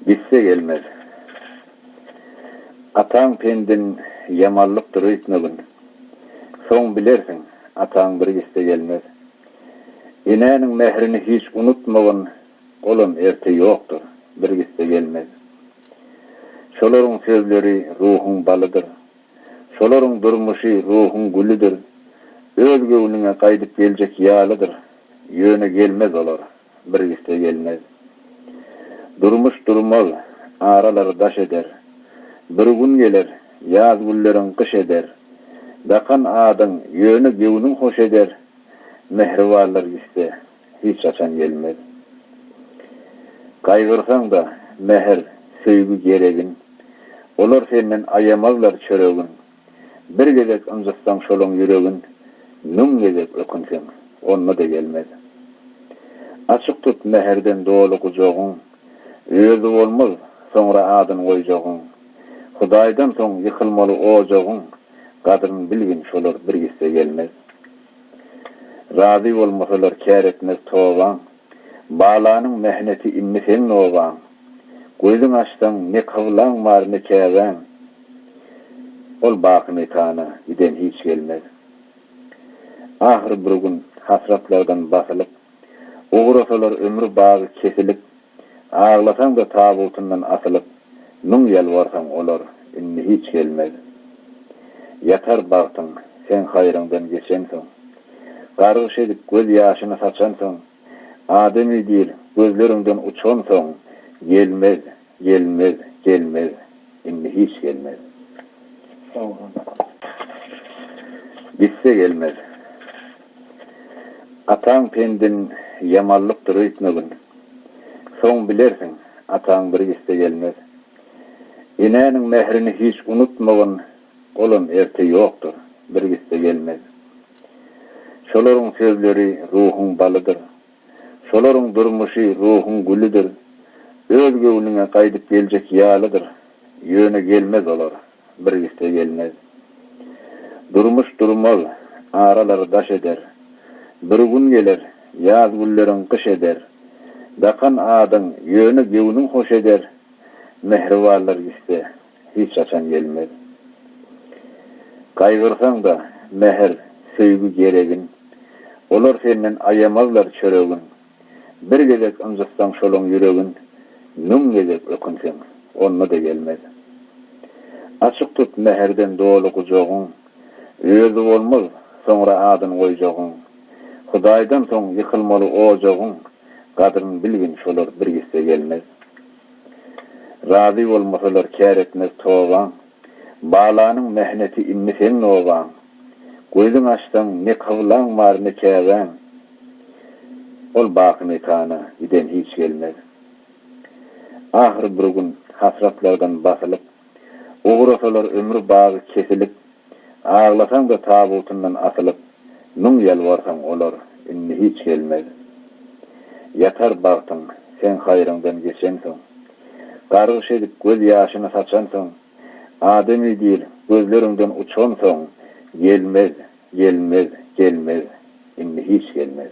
Gitse gelmez. Atan pendin yamallıktır öýtmegin. Soň bilersin, atan bir gitse gelmez. Inäniň mehrini hiç unutmagyn, olum erte ýokdur, bir gitse gelmez. Şolaryň sözleri ruhuň balydyr. Şolaryň durmuşy ruhuň gülüdür. Öz göwnüňe gaýdyp geljek ýalydyr. Ýöne gelmez olar, bir gitse gelmez. Durmuş durmaz, aralar daş eder. Bir gün geler, ýaz gülleriň kış eder. Bakan adyň ýöne gewniň hoş eder. Mehribarlar gitse, hiç açan gelmez. Gaýgyrsaň da mehr, söýgü geregin. Olar senden ayamazlar çöregin. Bir gezek ınjyksaň şolaň ýüregin. Nüm gezek ökünseň, onunla da gelmez. Açyk tut meherden dolu kujogyň. Özü bolmaz, soňra adyny goýjagyň. Hudaýdan soň ýykylmaly ojagyň. Gadryny bilgin şolar bir gitse gelmez. Razy bolmasalar kär etmez towaň. Balanyň mehneti inmeseň nowaň. Gözüň açsaň ne kawlaň bar ne käwäň. Ol baky mekana giden hiç gelmez. Ahir bir gün hasratlardan basylyp, uğrasalar ömrü bagy kesilip, ağlasaň da tabutundan asylyp, nuň ýalwarsaň olar inni hiç gelmez. Yatar bagtyň, sen haýryňdan geçensiň. Gargyş edip göz ýaşyny saçansyň, ademy diýil, gözleriňden uçansyň, gelmez, gelmez, gelmez, inni hiç gelmez. Gitse gelmez. Atan pendin yamallyktır öýtmegin. Soň bilersin, atan bir gitse gelmez. Inäniň mehrini hiç unutmagyn, olum erte ýokdur, bir gitse gelmez. Şolaryň sözleri ruhuň balydyr. Şolaryň durmuşy ruhuň gülüdür. Öz göwnüňe gaýdyp geljek ýalydyr. Ýöne gelmez olar, bir gitse gelmez. Durmuş durmaz, aralar daş eder. Bir gün geler, ýaz gülleriň kış eder. Bakan adyň ýöne gewniň hoş eder. Mehribarlar gitse, hiç açan gelmez. Gaýgyrsaň da mehr, söýgü geregin. Olar senden ayamazlar çöregin. Bir gezek ınjyksaň şolaň ýüregin. Nüm gezek ökünseň, onunla da gelmez. Açyk tut meherden dolu kujogyň. Özü bolmaz, soňra adyny goýjagyň. Hudaýdan soň ýykylmaly ojagyň. Gadryny bilgin şolar bir gitse gelmez. Razy bolmasalar kär etmez towaň. Balanyň mehneti inmeseň nowaň. Gözüň açsaň ne kawlaň bar ne käwäň. Ol baky mekana giden hiç gelmez. Ahir bir gün hasratlardan basylyp, uğrasalar ömrü bagy kesilip, ağlasaň da tabutundan asylyp, nuň ýalwarsaň olar inni hiç gelmez. Yatar bagtyň, sen haýryňdan geçensiň. Gargyş edip göz ýaşyny saçansyň, ademy diýil, gözleriňden uçansyň, gelmez, gelmez, gelmez, inni hiç gelmez.